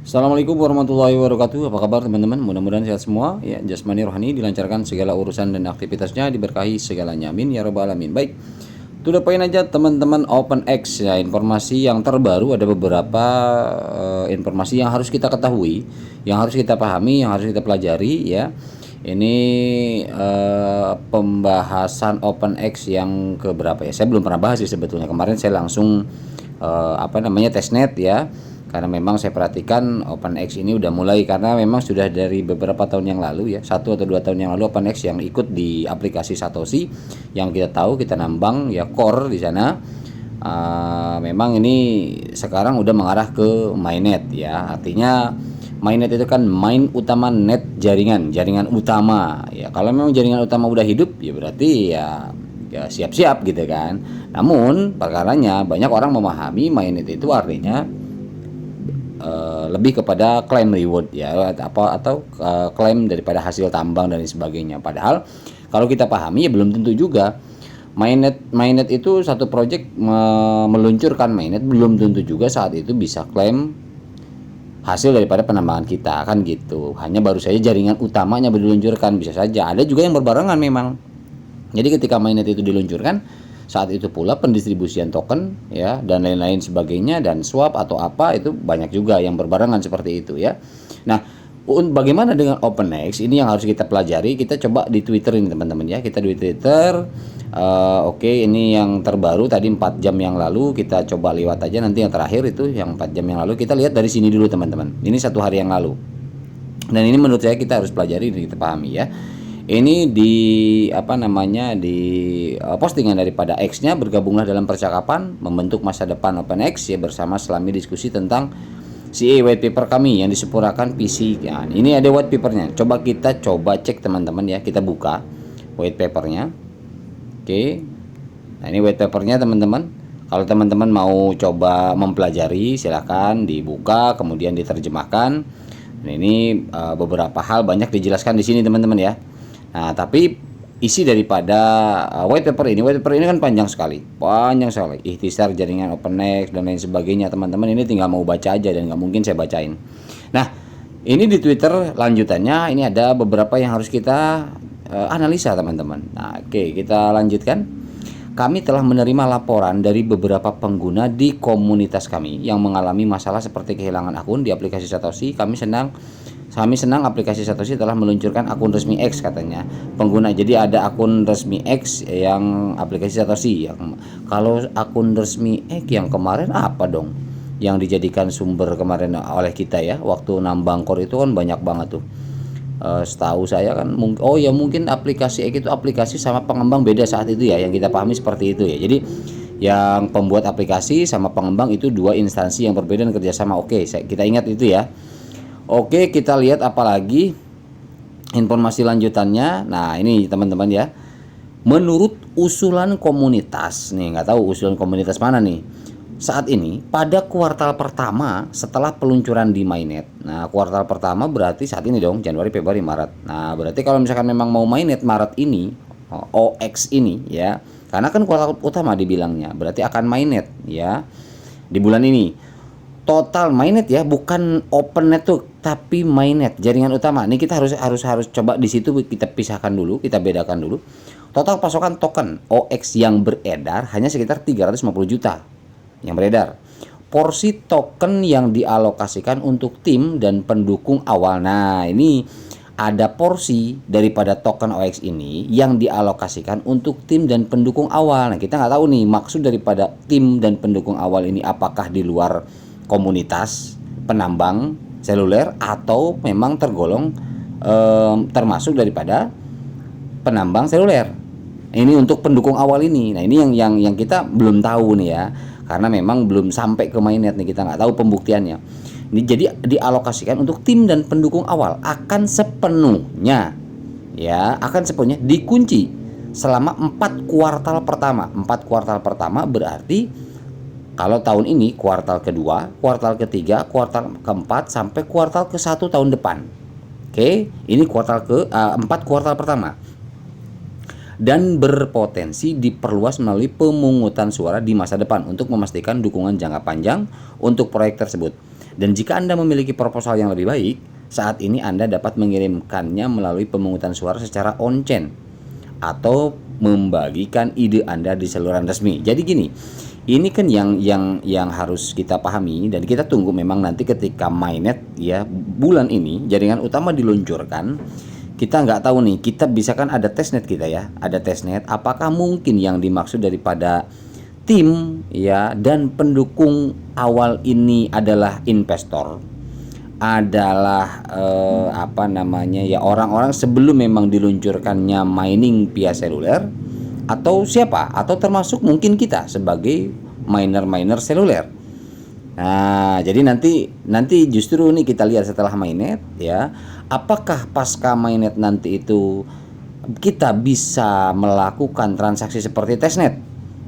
Assalamualaikum warahmatullahi wabarakatuh. Apa kabar teman-teman? Mudah-mudahan sehat semua. Ya, jasmani rohani dilancarkan segala urusan dan aktivitasnya, diberkahi segalanya. Amin ya rabbal alamin. Baik. To the point aja teman-teman, OpenX ya, informasi yang terbaru, ada beberapa informasi yang harus kita ketahui, yang harus kita pahami, yang harus kita pelajari ya. Ini pembahasan OpenX yang keberapa ya? Saya belum pernah bahas sih sebetulnya. Kemarin saya langsung testnet ya, karena memang saya perhatikan OpenX ini udah mulai, karena memang sudah dari beberapa tahun yang lalu ya, 1 atau 2 tahun yang lalu OpenX yang ikut di aplikasi Satoshi, yang kita tahu kita nambang ya core di sana. Memang ini sekarang udah mengarah ke mainnet ya, artinya mainnet itu kan main utama net, jaringan utama ya. Kalau memang jaringan utama udah hidup ya berarti ya siap-siap gitu kan. Namun perkaranya banyak orang memahami mainnet itu artinya lebih kepada claim reward ya, atau klaim daripada hasil tambang dan sebagainya. Padahal kalau kita pahami ya belum tentu juga. Mainnet itu satu project meluncurkan mainnet belum tentu juga saat itu bisa klaim hasil daripada penambangan kita, kan gitu. Hanya baru saja jaringan utamanya diluncurkan, bisa saja ada juga yang berbarengan memang. Jadi ketika mainnet itu diluncurkan, saat itu pula pendistribusian token ya dan lain-lain sebagainya, dan swap atau apa itu banyak juga yang berbarengan seperti itu ya. Nah, bagaimana dengan OpenX ini yang harus kita pelajari. Kita coba di Twitter ini teman-teman ya. Kita di Twitter. Oke, ini yang terbaru tadi 4 jam yang lalu. Kita coba lewat aja, nanti yang terakhir itu yang 4 jam yang lalu. Kita lihat dari sini dulu teman-teman. Ini 1 hari yang lalu. Dan ini menurut saya kita harus pelajari dan kita pahami ya. Ini di postingan daripada X-nya, bergabunglah dalam percakapan membentuk masa depan OpenX ya, bersama Selami diskusi tentang CA white paper kami yang disempurnakan PC. Ya, ini ada white papernya. Kita coba cek teman-teman ya. Kita buka white papernya. Oke. Nah, ini white papernya teman-teman. Kalau teman-teman mau coba mempelajari, silahkan dibuka kemudian diterjemahkan. Nah, ini beberapa hal banyak dijelaskan di sini teman-teman ya. Nah, tapi isi daripada white paper ini kan panjang sekali, ikhtisar jaringan OpenX dan lain sebagainya teman-teman. Ini tinggal mau baca aja dan nggak mungkin saya bacain. Nah, ini di Twitter lanjutannya, ini ada beberapa yang harus kita analisa teman-teman. Nah, oke, kita lanjutkan. Kami telah menerima laporan dari beberapa pengguna di komunitas kami yang mengalami masalah seperti kehilangan akun di aplikasi Satoshi. Kami senang aplikasi Satoshi telah meluncurkan akun resmi X katanya pengguna. Jadi ada akun resmi X yang aplikasi Satoshi. Kalau akun resmi X yang kemarin apa dong? Yang dijadikan sumber kemarin oleh kita ya, waktu nambang core itu kan banyak banget tuh. Setahu saya kan mungkin aplikasi X itu aplikasi sama pengembang beda saat itu ya, yang kita pahami seperti itu ya. Jadi yang pembuat aplikasi sama pengembang itu 2 instansi yang berbeda dan kerjasama. Oke, kita ingat itu ya. Oke, kita lihat apalagi informasi lanjutannya. Nah, ini teman-teman ya. Menurut usulan komunitas, nih nggak tahu usulan komunitas mana nih. Saat ini pada kuartal pertama setelah peluncuran di mainnet. Nah, kuartal pertama berarti saat ini dong, Januari, Februari, Maret. Nah, berarti kalau misalkan memang mau mainnet Maret ini, OX ini ya. Karena kan kuartal utama dibilangnya, berarti akan mainnet ya di bulan ini. Total mainnet ya, bukan open network tapi mainnet jaringan utama. Ini kita harus coba di situ kita pisahkan dulu, kita bedakan dulu. Total pasokan token OX yang beredar hanya sekitar 350 juta yang beredar. Porsi token yang dialokasikan untuk tim dan pendukung awal. Nah, ini ada porsi daripada token OX ini yang dialokasikan untuk tim dan pendukung awal. Nah, kita nggak tahu nih maksud daripada tim dan pendukung awal ini apakah di luar komunitas penambang seluler atau memang tergolong termasuk daripada penambang seluler. Ini untuk pendukung awal ini. Nah, ini yang kita belum tahu nih ya, karena memang belum sampai ke mainnet nih, kita nggak tahu pembuktiannya. Ini jadi dialokasikan untuk tim dan pendukung awal akan sepenuhnya dikunci selama 4 kuartal pertama. 4 kuartal pertama berarti kalau tahun ini kuartal kedua, kuartal ketiga, kuartal keempat sampai kuartal ke-1 tahun depan. Oke, ini kuartal ke-4 kuartal pertama. Dan berpotensi diperluas melalui pemungutan suara di masa depan untuk memastikan dukungan jangka panjang untuk proyek tersebut. Dan jika Anda memiliki proposal yang lebih baik, saat ini Anda dapat mengirimkannya melalui pemungutan suara secara on-chain atau membagikan ide Anda di saluran resmi. Jadi gini, ini kan yang harus kita pahami dan kita tunggu memang nanti ketika mainnet ya bulan ini jaringan utama diluncurkan. Kita nggak tahu nih, kita bisa kan ada testnet kita ya, ada testnet. Apakah mungkin yang dimaksud daripada tim ya dan pendukung awal ini adalah investor, adalah apa namanya ya orang-orang sebelum memang diluncurkannya mining via seluler, atau siapa, atau termasuk mungkin kita sebagai miner seluler. Nah, jadi nanti justru nih kita lihat setelah mainnet ya, apakah pasca mainnet nanti itu kita bisa melakukan transaksi seperti testnet.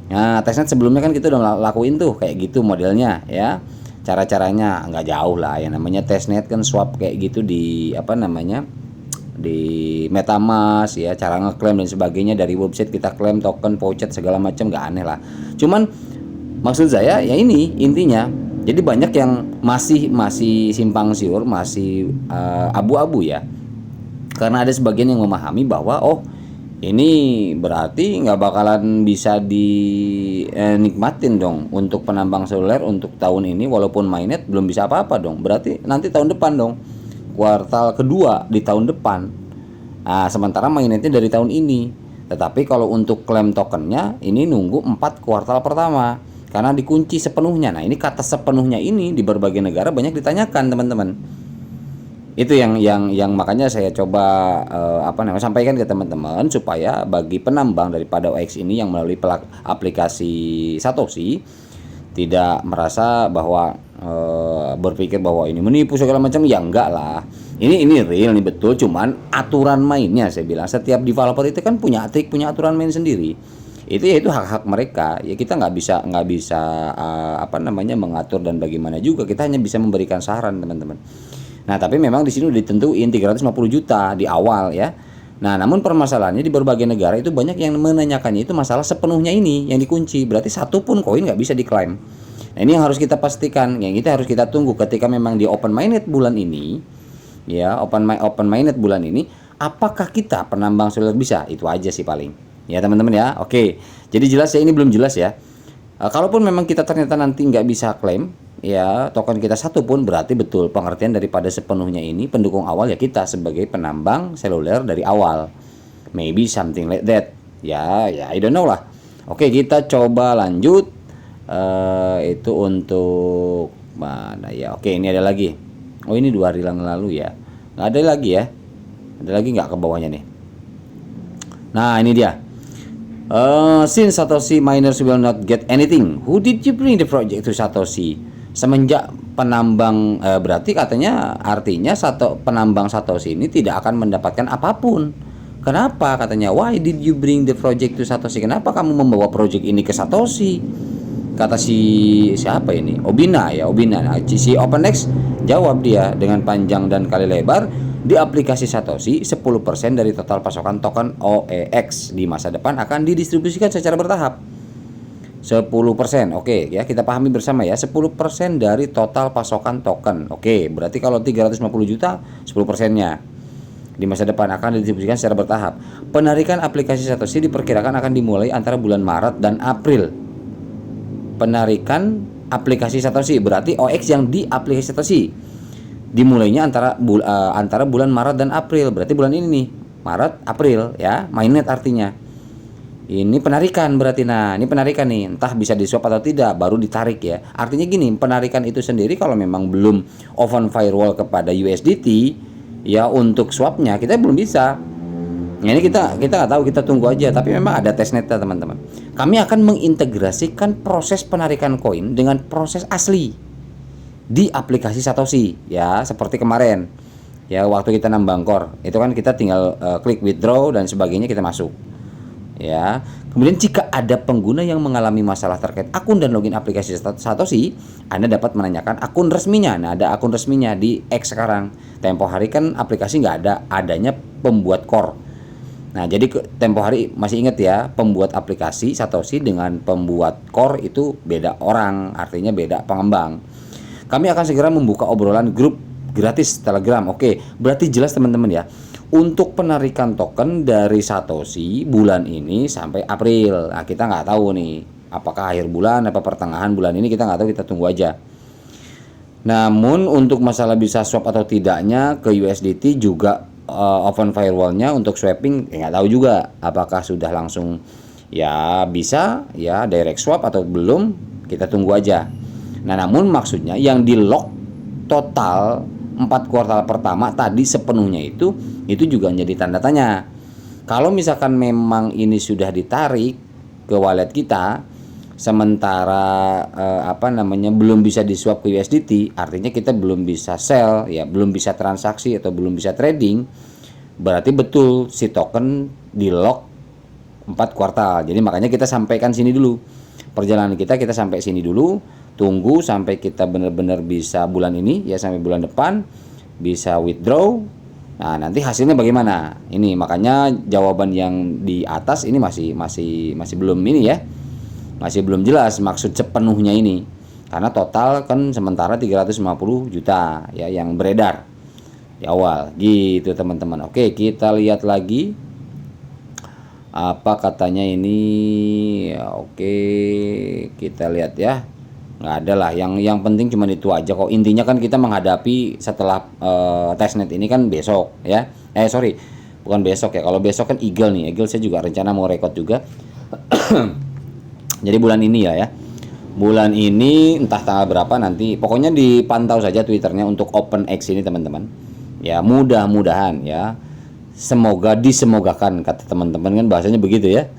Nah, testnet sebelumnya kan kita udah lakuin tuh kayak gitu modelnya ya. Cara-caranya nggak jauh lah, yang namanya testnet kan swap kayak gitu di apa namanya di MetaMask ya, cara ngeklaim dan sebagainya dari website kita klaim token, pouchet segala macam, nggak aneh lah. Cuman maksud saya ya ini intinya. Jadi banyak yang masih simpang siur, masih abu-abu ya. Karena ada sebagian yang memahami bahwa ini berarti nggak bakalan bisa dinikmatin dong untuk penambang seluler untuk tahun ini, walaupun mainnet belum bisa apa-apa dong. Berarti nanti tahun depan dong, kuartal kedua di tahun depan. Nah, sementara mainnetnya dari tahun ini. Tetapi kalau untuk klaim tokennya ini nunggu 4 kuartal pertama. Karena dikunci sepenuhnya. Nah, ini kata sepenuhnya ini di berbagai negara banyak ditanyakan, teman-teman. Itu yang makanya saya coba sampaikan ke teman-teman supaya bagi penambang daripada OX ini yang melalui aplikasi Satoshi tidak merasa bahwa berpikir bahwa ini menipu segala macam. Ya enggak lah. Ini real nih, betul, cuman aturan mainnya saya bilang setiap developer itu kan punya aturan main sendiri. Itu hak-hak mereka ya, kita nggak bisa mengatur dan bagaimana juga, kita hanya bisa memberikan saran, teman-teman. Nah, tapi memang di sini udah ditentuin 350 juta di awal ya. Nah, namun permasalahannya di berbagai negara itu banyak yang menanyakannya itu masalah sepenuhnya ini yang dikunci, berarti satu pun koin nggak bisa diklaim. Nah, ini yang harus kita pastikan, yang kita harus kita tunggu ketika memang di open mainnet bulan ini ya, open mainnet bulan ini, apakah kita penambang seluler bisa? Itu aja sih paling. Ya teman-teman ya, oke. Jadi jelas ya, ini belum jelas ya. Kalaupun memang kita ternyata nanti nggak bisa klaim ya token kita satu pun, berarti betul pengertian daripada sepenuhnya ini pendukung awal ya kita sebagai penambang seluler dari awal. Maybe something like that. Ya I don't know lah. Oke, kita coba lanjut. Itu untuk mana ya? Oke, ini ada lagi. Oh, ini 2 hari yang lalu ya. Nggak ada lagi ya? Ada lagi nggak ke bawahnya nih? Nah, ini dia. Since Satoshi miners will not get anything, who did you bring the project to Satoshi? Semenjak penambang berarti katanya artinya penambang Satoshi ini tidak akan mendapatkan apapun. Kenapa? Katanya, why did you bring the project to Satoshi? Kenapa kamu membawa project ini ke Satoshi? Kata siapa ini? Obina. Nah, si OpenX jawab dia dengan panjang dan kali lebar. Di aplikasi Satoshi, 10% dari total pasokan token OEX di masa depan akan didistribusikan secara bertahap. 10%, oke ya, kita pahami bersama ya, 10% dari total pasokan token. Oke, berarti kalau 350 juta, 10%-nya di masa depan akan didistribusikan secara bertahap. Penarikan aplikasi Satoshi diperkirakan akan dimulai antara bulan Maret dan April. Penarikan aplikasi Satoshi berarti OX yang di aplikasi Satoshi dimulainya antara bulan Maret dan April, berarti bulan ini nih, Maret April ya, mainnet artinya. Ini penarikan berarti. Nah, ini penarikan nih, entah bisa di-swap atau tidak, baru ditarik ya. Artinya gini, penarikan itu sendiri kalau memang belum open firewall kepada USDT ya, untuk swapnya kita belum bisa. Nah, ini kita nggak tahu, kita tunggu aja. Tapi memang ada testnetnya, teman-teman. Kami akan mengintegrasikan proses penarikan koin dengan proses asli di aplikasi Satoshi ya, seperti kemarin ya waktu kita nambang core itu kan kita tinggal klik withdraw dan sebagainya, kita masuk ya. Kemudian jika ada pengguna yang mengalami masalah terkait akun dan login aplikasi Satoshi, Anda dapat menanyakan akun resminya. Nah, ada akun resminya di X sekarang. Tempo hari kan aplikasi nggak ada, adanya pembuat core. Nah, jadi tempo hari masih ingat ya, pembuat aplikasi Satoshi dengan pembuat core itu beda orang, artinya beda pengembang. Kami akan segera membuka obrolan grup gratis Telegram. Oke, berarti jelas teman-teman ya. Untuk penarikan token dari Satoshi bulan ini sampai April. Nah, kita nggak tahu nih apakah akhir bulan apa pertengahan bulan ini, kita nggak tahu, kita tunggu aja. Namun untuk masalah bisa swap atau tidaknya ke USDT juga open firewallnya untuk swapping nggak tahu juga apakah sudah langsung ya bisa ya direct swap atau belum, kita tunggu aja. Nah, namun maksudnya yang di lock total 4 kuartal pertama tadi sepenuhnya itu juga menjadi tanda tanya. Kalau misalkan memang ini sudah ditarik ke wallet kita sementara belum bisa disuap ke USDT, artinya kita belum bisa sell ya, belum bisa transaksi atau belum bisa trading, berarti betul si token di lock 4 kuartal. Jadi makanya kita sampaikan sini dulu. Perjalanan kita sampai sini dulu. Tunggu sampai kita benar-benar bisa bulan ini ya, sampai bulan depan bisa withdraw. Nah, nanti hasilnya bagaimana? Ini makanya jawaban yang di atas ini masih belum ini ya. Masih belum jelas maksud sepenuhnya ini. Karena total kan sementara 350 juta ya yang beredar di awal. Gitu teman-teman. Oke, kita lihat lagi apa katanya ini. Oke, kita lihat ya. Nggak ada lah, yang penting cuma itu aja kok. Intinya kan kita menghadapi setelah testnet ini kan besok ya, sorry bukan besok ya, kalau besok kan Eagle nih, Eagle saya juga rencana mau record juga. Jadi bulan ini ya bulan ini entah tanggal berapa nanti, pokoknya dipantau saja Twitternya untuk OpenX ini teman-teman ya. Mudah-mudahan ya, semoga disemogakan kata teman-teman kan bahasanya begitu ya.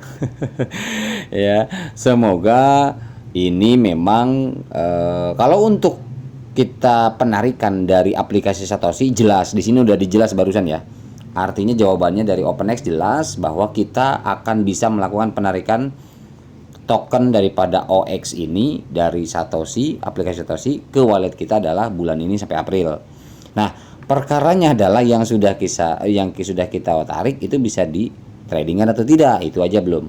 Ya, semoga ini memang kalau untuk kita penarikan dari aplikasi Satoshi jelas di sini udah dijelas barusan ya. Artinya jawabannya dari OpenX jelas bahwa kita akan bisa melakukan penarikan token daripada OX ini dari Satoshi, aplikasi Satoshi ke wallet kita adalah bulan ini sampai April. Nah, perkaranya adalah yang sudah kita tarik itu bisa di tradingan atau tidak, itu aja belum.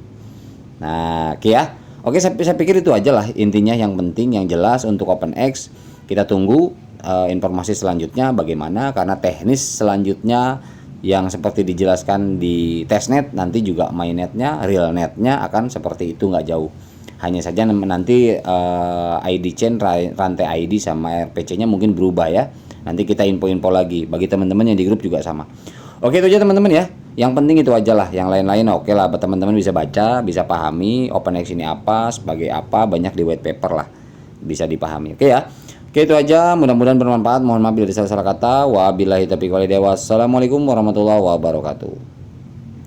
Nah, oke ya. Oke, saya pikir itu aja lah intinya, yang penting yang jelas untuk OpenX. Kita tunggu informasi selanjutnya bagaimana, karena teknis selanjutnya yang seperti dijelaskan di testnet nanti juga mainnetnya, realnetnya akan seperti itu, nggak jauh. Hanya saja nanti ID chain, rantai ID sama RPC-nya mungkin berubah ya. Nanti kita info-info lagi bagi teman-teman yang di grup juga sama. Oke, itu aja teman-teman ya. Yang penting itu aja lah, yang lain-lain oke lah, teman-teman bisa baca, bisa pahami OpenX ini apa, sebagai apa, banyak di white paper lah, bisa dipahami. Oke ya, oke itu aja, mudah-mudahan bermanfaat. Mohon maaf bila ada salah kata. Wabillahi taufiq walhidayah. Wassalamualaikum warahmatullahi wabarakatuh.